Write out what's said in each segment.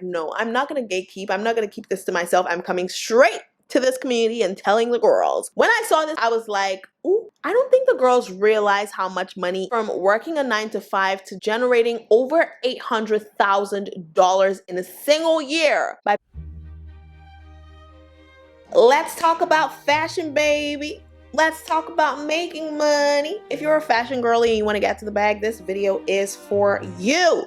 no, I'm not gonna gatekeep. I'm not gonna keep this to myself. I'm coming straight to this community and telling the girls. When I saw this, I was like, ooh, I don't think the girls realize how much money from working a 9 to 5 to generating over $800,000 in a single year. Let's talk about fashion, baby. Let's talk about making money. If you're a fashion girly and you want to get to the bag, this video is for you.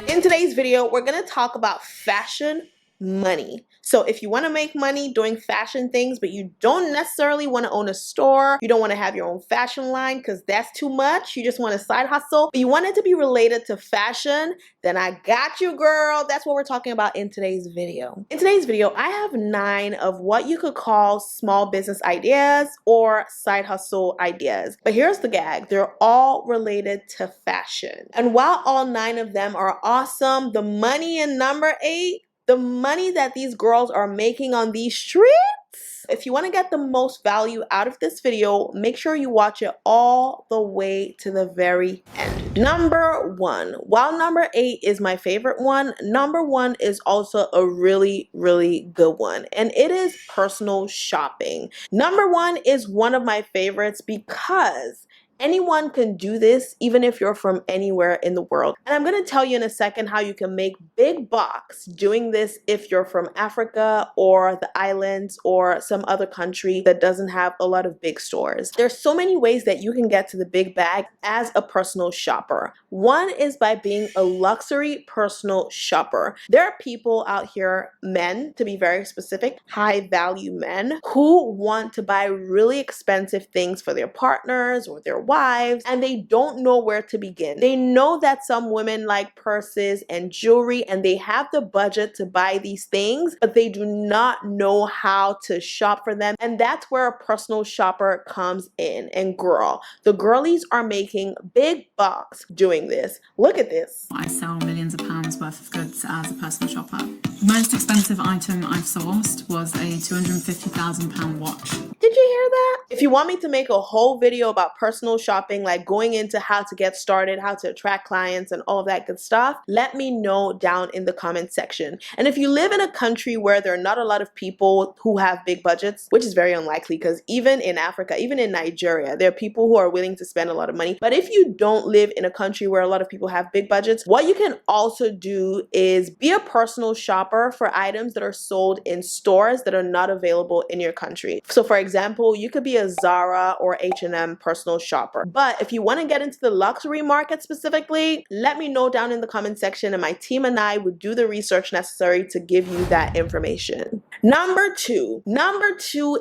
In today's video, we're going to talk about fashion money. So if you want to make money doing fashion things, but you don't necessarily want to own a store, you don't want to have your own fashion line because that's too much, you just want a side hustle, but you want it to be related to fashion, then I got you, girl. That's what we're talking about in today's video. In today's video, I have 9 of what you could call small business ideas or side hustle ideas. But here's the gag. They're all related to fashion. And while all 9 of them are awesome, the money in number 8, the money that these girls are making on these streets. If you want to get the most value out of this video, make sure you watch it all the way to the very end. Number 1. While number 8 is my favorite one, number 1 is also a really, really good one. And it is personal shopping. Number 1 is one of my favorites because anyone can do this, even if you're from anywhere in the world. And I'm going to tell you in a second how you can make big bucks doing this if you're from Africa or the islands or some other country that doesn't have a lot of big stores. There's so many ways that you can get to the big bag as a personal shopper. One is by being a luxury personal shopper. There are people out here, men to be very specific, high value men, who want to buy really expensive things for their partners or their wives, and they don't know where to begin. They know that some women like purses and jewelry and they have the budget to buy these things, but they do not know how to shop for them. And that's where a personal shopper comes in. And girl, the girlies are making big bucks doing this. Look at this. I sell millions of pounds worth of goods as a personal shopper. The most expensive item I've sourced was a £250,000 watch. Did you hear that? If you want me to make a whole video about personal shopping, like going into how to get started, how to attract clients and all of that good stuff, let me know down in the comment section. And if you live in a country where there are not a lot of people who have big budgets, which is very unlikely because even in Africa, even in Nigeria, there are people who are willing to spend a lot of money. But if you don't live in a country where a lot of people have big budgets, what you can also do is be a personal shopper for items that are sold in stores that are not available in your country. So for example, you could be a Zara or H&M personal shopper. But if you want to get into the luxury market specifically, let me know down in the comment section and my team and I would do the research necessary to give you that information. Number 2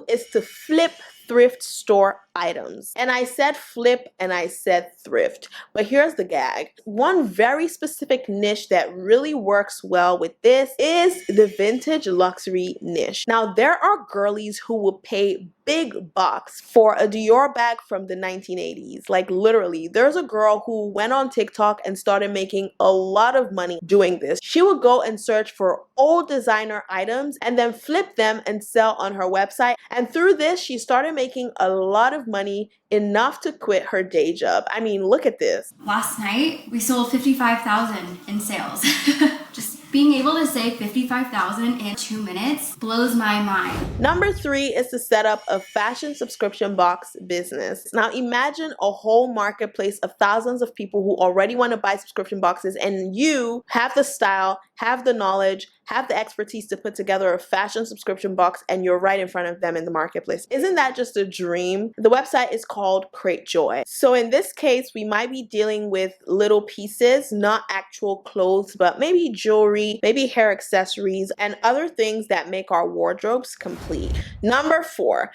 is to flip thrift store items. And I said flip and I said thrift, but here's the gag. One very specific niche that really works well with this is the vintage luxury niche. Now there are girlies who will pay big bucks for a Dior bag from the 1980s. Like literally, there's a girl who went on TikTok and started making a lot of money doing this. She would go and search for old designer items and then flip them and sell on her website. And through this, she started making a lot of money, enough to quit her day job. I mean, look at this. Last night, we sold 55,000 in sales. Just being able to say 55,000 in 2 minutes blows my mind. Number 3 is to set up a fashion subscription box business. Now imagine a whole marketplace of thousands of people who already want to buy subscription boxes, and you have the style, have the knowledge, have the expertise to put together a fashion subscription box, and you're right in front of them in the marketplace. Isn't that just a dream? The website is called Create Joy. So in this case, we might be dealing with little pieces, not actual clothes, but maybe jewelry, maybe hair accessories, and other things that make our wardrobes complete. Number 4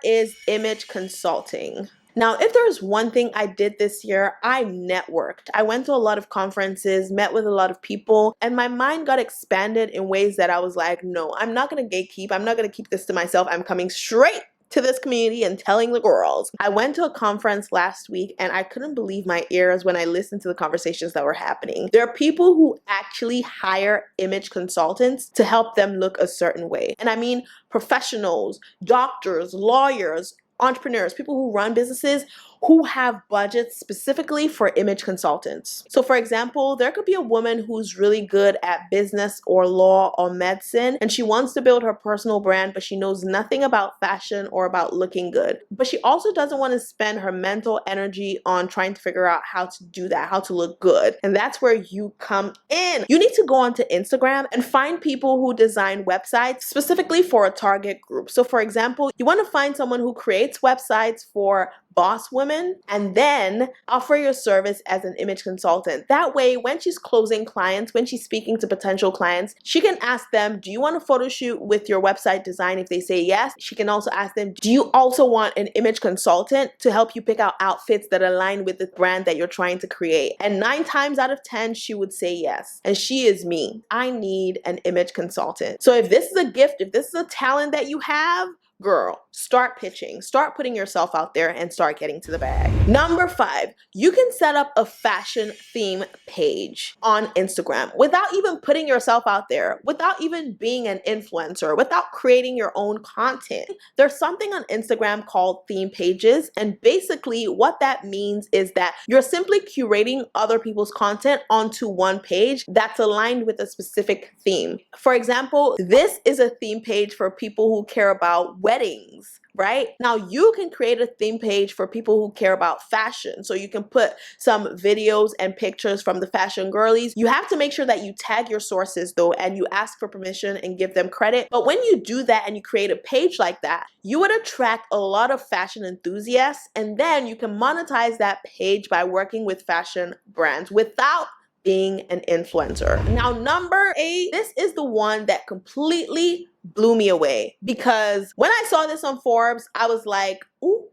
is image consulting. Now, if there's one thing I did this year, I networked. I went to a lot of conferences, met with a lot of people, and my mind got expanded in ways that I was like, no, I'm not going to gatekeep. I'm not going to keep this to myself. I'm coming straight to this community and telling the girls. I went to a conference last week and I couldn't believe my ears when I listened to the conversations that were happening. There are people who actually hire image consultants to help them look a certain way. And I mean professionals, doctors, lawyers, entrepreneurs, people who run businesses who have budgets specifically for image consultants. So for example, there could be a woman who's really good at business or law or medicine, and she wants to build her personal brand, but she knows nothing about fashion or about looking good. But she also doesn't want to spend her mental energy on trying to figure out how to do that, how to look good. And that's where you come in. You need to go onto Instagram and find people who design websites specifically for a target group. So for example, you want to find someone who creates websites for boss women and then offer your service as an image consultant. That way, when she's closing clients, when she's speaking to potential clients, she can ask them, do you want a photo shoot with your website design? If they say yes, she can also ask them, do you also want an image consultant to help you pick out outfits that align with the brand that you're trying to create? And 9 times out of 10, she would say yes. And she is me. I need an image consultant. So if this is a gift, if this is a talent that you have, girl, start pitching, start putting yourself out there and start getting to the bag. Number 5, you can set up a fashion theme page on Instagram without even putting yourself out there, without even being an influencer, without creating your own content. There's something on Instagram called theme pages, and basically what that means is that you're simply curating other people's content onto one page that's aligned with a specific theme. For example, this is a theme page for people who care about weddings, right? Now you can create a theme page for people who care about fashion. So you can put some videos and pictures from the fashion girlies. You have to make sure that you tag your sources though, and you ask for permission and give them credit. But when you do that and you create a page like that, you would attract a lot of fashion enthusiasts, and then you can monetize that page by working with fashion brands without being an influencer. Now, number 8, this is the one that completely blew me away, because when I saw this on Forbes, I was like, ooh,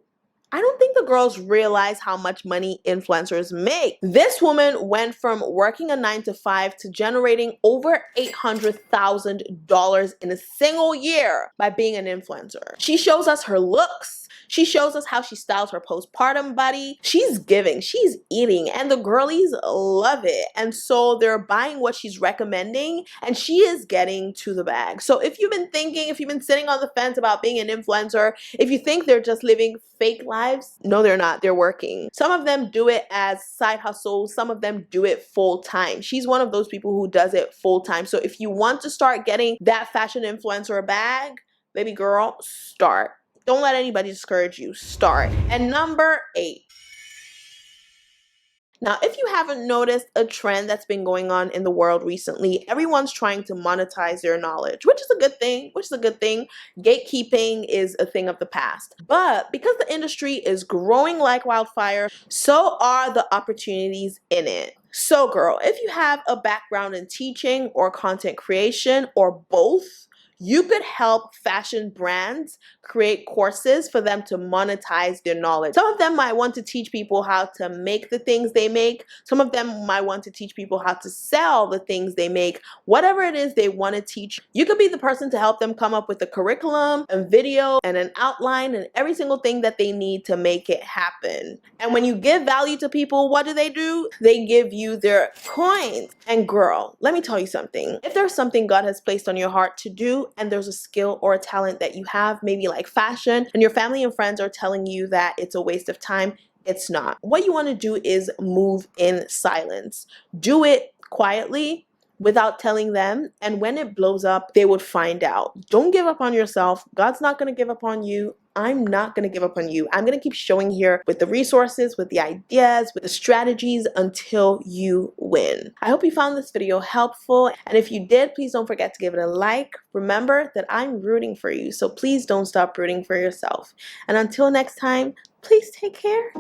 I don't think the girls realize how much money influencers make. This woman went from working a 9-to-5 to generating over $800,000 in a single year by being an influencer. She shows us her looks. She shows us how she styles her postpartum body. She's giving, she's eating, and the girlies love it. And so they're buying what she's recommending, and she is getting to the bag. So if you've been thinking, if you've been sitting on the fence about being an influencer, if you think they're just living fake lives, no, they're not. They're working. Some of them do it as side hustles. Some of them do it full time. She's one of those people who does it full time. So if you want to start getting that fashion influencer bag, baby girl, start. Don't let anybody discourage you. Start. And number 8. Now, if you haven't noticed a trend that's been going on in the world recently, everyone's trying to monetize their knowledge, which is a good thing, Gatekeeping is a thing of the past. But because the industry is growing like wildfire, so are the opportunities in it. So girl, if you have a background in teaching or content creation or both, you could help fashion brands create courses for them to monetize their knowledge. Some of them might want to teach people how to make the things they make. Some of them might want to teach people how to sell the things they make. Whatever it is they want to teach, you could be the person to help them come up with a curriculum and video and an outline and every single thing that they need to make it happen. And when you give value to people, what do? They give you their coins. And girl, let me tell you something. If there's something God has placed on your heart to do, and there's a skill or a talent that you have, maybe like fashion, and your family and friends are telling you that it's a waste of time, it's not. What you want to do is move in silence. Do it quietly without telling them, and when it blows up, they would find out. Don't give up on yourself. God's not going to give up on you. I'm not going to give up on you. I'm going to keep showing here with the resources, with the ideas, with the strategies until you win. I hope you found this video helpful. And if you did, please don't forget to give it a like. Remember that I'm rooting for you. So please don't stop rooting for yourself. And until next time, please take care.